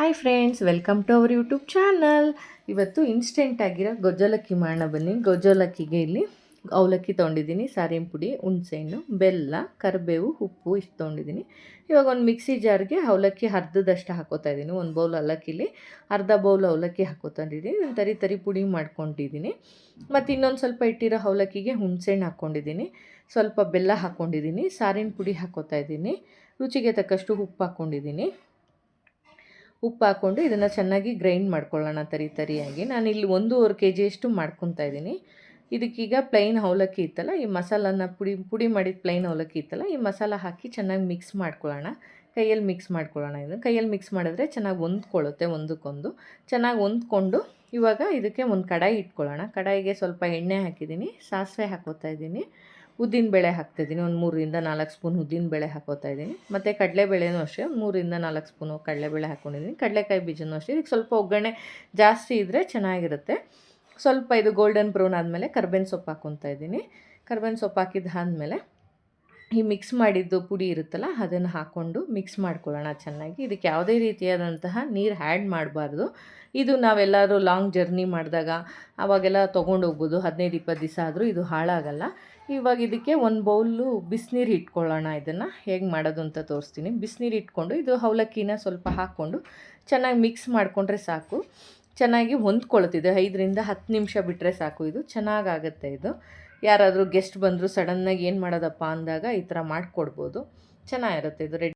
Hi friends, welcome to our YouTube channel. ಇವತ್ತು instant ಆಗಿರೋ ಗೊಜ್ಜೋಲಕ್ಕಿ ಮಾಡೋಣ ಬನ್ನಿ. ಗೊಜ್ಜೋಲಕ್ಕಿಗೆ ಇಲ್ಲಿ ಅವಲಕ್ಕಿ ತೊಗೊಂಡಿದ್ದೀನಿ, ಸಾರಿನ ಪುಡಿ, ಹುಣಸೆಹಣ್ಣು, ಬೆಲ್ಲ, ಕರಿಬೇವು, ಉಪ್ಪು ಇಷ್ಟು ತೊಗೊಂಡಿದ್ದೀನಿ. ಇವಾಗ ಒಂದು ಮಿಕ್ಸಿ ಜಾರ್ಗೆ ಅವಲಕ್ಕಿ ಅರ್ಧದಷ್ಟು ಹಾಕೋತಾ ಇದ್ದೀನಿ. ಒಂದು ಬೌಲ್ ಅವಲಕ್ಕಿಲಿ ಅರ್ಧ ಬೌಲ್ ಅವಲಕ್ಕಿ ಹಾಕೋತಾಯಿದ್ದೀನಿ. ತರಿ ತರಿ ಪುಡಿ ಮಾಡ್ಕೊಂಡಿದ್ದೀನಿ. ಮತ್ತು ಇನ್ನೊಂದು ಸ್ವಲ್ಪ ಇಟ್ಟಿರೋ ಅವಲಕ್ಕಿಗೆ ಹುಣಸೆಹಣ್ಣು ಹಾಕ್ಕೊಂಡಿದ್ದೀನಿ, ಸ್ವಲ್ಪ ಬೆಲ್ಲ ಹಾಕ್ಕೊಂಡಿದ್ದೀನಿ, ಸಾರಿನ ಪುಡಿ ಹಾಕೋತಾ ಇದ್ದೀನಿ, ರುಚಿಗೆ ತಕ್ಕಷ್ಟು ಉಪ್ಪು ಹಾಕ್ಕೊಂಡಿದ್ದೀನಿ. ಉಪ್ಪು ಹಾಕ್ಕೊಂಡು ಇದನ್ನು ಚೆನ್ನಾಗಿ ಗ್ರೈಂಡ್ ಮಾಡ್ಕೊಳ್ಳೋಣ ತರಿ ತರಿಯಾಗಿ. ನಾನಿಲ್ಲಿ 1.5 kg ಮಾಡ್ಕೊತಾ ಇದ್ದೀನಿ. ಇದಕ್ಕೀಗ ಪ್ಲೈನ್ ಅವಲಕ್ಕಿ ಇತ್ತಲ್ಲ, ಈ ಮಸಾಲನ ಪುಡಿ ಮಾಡಿದ ಪ್ಲೈನ್ ಅವಲಕ್ಕಿ ಇತ್ತಲ್ಲ, ಈ ಮಸಾಲ ಹಾಕಿ ಚೆನ್ನಾಗಿ ಮಿಕ್ಸ್ ಮಾಡ್ಕೊಳ್ಳೋಣ. ಕೈಯಲ್ಲಿ ಮಿಕ್ಸ್ ಮಾಡ್ಕೊಳ್ಳೋಣ. ಇದನ್ನು ಕೈಯಲ್ಲಿ ಮಿಕ್ಸ್ ಮಾಡಿದ್ರೆ ಚೆನ್ನಾಗಿ ಹೊಂದ್ಕೊಳ್ಳುತ್ತೆ ಒಂದಕ್ಕೊಂದು. ಚೆನ್ನಾಗಿ ಹೊಂದ್ಕೊಂಡು ಇವಾಗ ಇದಕ್ಕೆ ಒಂದು ಕಡಾಯಿ ಇಟ್ಕೊಳ್ಳೋಣ. ಕಡಾಯಿಗೆ ಸ್ವಲ್ಪ ಎಣ್ಣೆ ಹಾಕಿದ್ದೀನಿ, ಸಾಸಿವೆ ಹಾಕೋತಾ ಇದ್ದೀನಿ, ಉದ್ದಿನಬೇಳೆ ಹಾಕ್ತಾಯಿದ್ದೀನಿ. ಒಂದು 3ರಿಂದ 4 ಸ್ಪೂನ್ ಉದ್ದಿನಬೇಳೆ ಹಾಕೋತಾ ಇದ್ದೀನಿ. ಮತ್ತು ಕಡಲೆಬೇಳೆನೂ ಅಷ್ಟೇ, 3ರಿಂದ 4 ಸ್ಪೂನು ಕಡಲೆಬೇಳೆ ಹಾಕ್ಕೊಂಡಿದ್ದೀನಿ. ಕಡಲೆಕಾಯಿ ಬೀಜನೂ ಅಷ್ಟೇ. ಇದಕ್ಕೆ ಸ್ವಲ್ಪ ಒಗ್ಗರಣೆ ಜಾಸ್ತಿ ಇದ್ದರೆ ಚೆನ್ನಾಗಿರುತ್ತೆ. ಸ್ವಲ್ಪ ಇದು ಗೋಲ್ಡನ್ ಬ್ರೌನ್ ಆದಮೇಲೆ ಕರ್ಬೇವಿನ ಸೊಪ್ಪು ಹಾಕ್ಕೊತಾ ಇದ್ದೀನಿ. ಕರ್ಬೇವಿನ ಸೊಪ್ಪು ಹಾಕಿದ್ದಾದಮೇಲೆ ಈ ಮಿಕ್ಸ್ ಮಾಡಿದ್ದು ಪುಡಿ ಇರುತ್ತಲ್ಲ, ಅದನ್ನು ಹಾಕ್ಕೊಂಡು ಮಿಕ್ಸ್ ಮಾಡ್ಕೊಳ್ಳೋಣ ಚೆನ್ನಾಗಿ. ಇದಕ್ಕೆ ಯಾವುದೇ ರೀತಿಯಾದಂತಹ ನೀರು ಆ್ಯಡ್ ಮಾಡಬಾರ್ದು. ಇದು ನಾವೆಲ್ಲರೂ ಲಾಂಗ್ ಜರ್ನಿ ಮಾಡಿದಾಗ ಅವಾಗೆಲ್ಲ ತೊಗೊಂಡೋಗ್ಬೋದು, 15-20 ದಿವಸ ಆದರೂ ಇದು ಹಾಳಾಗಲ್ಲ. ಇವಾಗ ಇದಕ್ಕೆ ಒಂದು ಬೌಲು ಬಿಸಿನೀರು ಇಟ್ಕೊಳ್ಳೋಣ. ಇದನ್ನು ಹೇಗೆ ಮಾಡೋದು ಅಂತ ತೋರಿಸ್ತೀನಿ. ಬಿಸಿನೀರು ಇಟ್ಕೊಂಡು ಇದು ಅವಲಕ್ಕಿನ ಸ್ವಲ್ಪ ಹಾಕ್ಕೊಂಡು ಚೆನ್ನಾಗಿ ಮಿಕ್ಸ್ ಮಾಡಿಕೊಂಡ್ರೆ ಸಾಕು. ಚೆನ್ನಾಗಿ ಹೊಂದ್ಕೊಳ್ತಿದೆ. 5ರಿಂದ 10 ನಿಮಿಷ ಬಿಟ್ಟರೆ ಸಾಕು. ಇದು ಚೆನ್ನಾಗಾಗುತ್ತೆ. ಇದು ಯಾರಾದರೂ ಗೆಸ್ಟ್ ಬಂದರೂ ಸಡನ್ನಾಗಿ ಏನು ಮಾಡೋದಪ್ಪ ಅಂದಾಗ ಈ ಥರ ಮಾಡಿಕೊಡ್ಬೋದು. ಚೆನ್ನಾಗಿರುತ್ತೆ ಇದು ರೆಡಿ.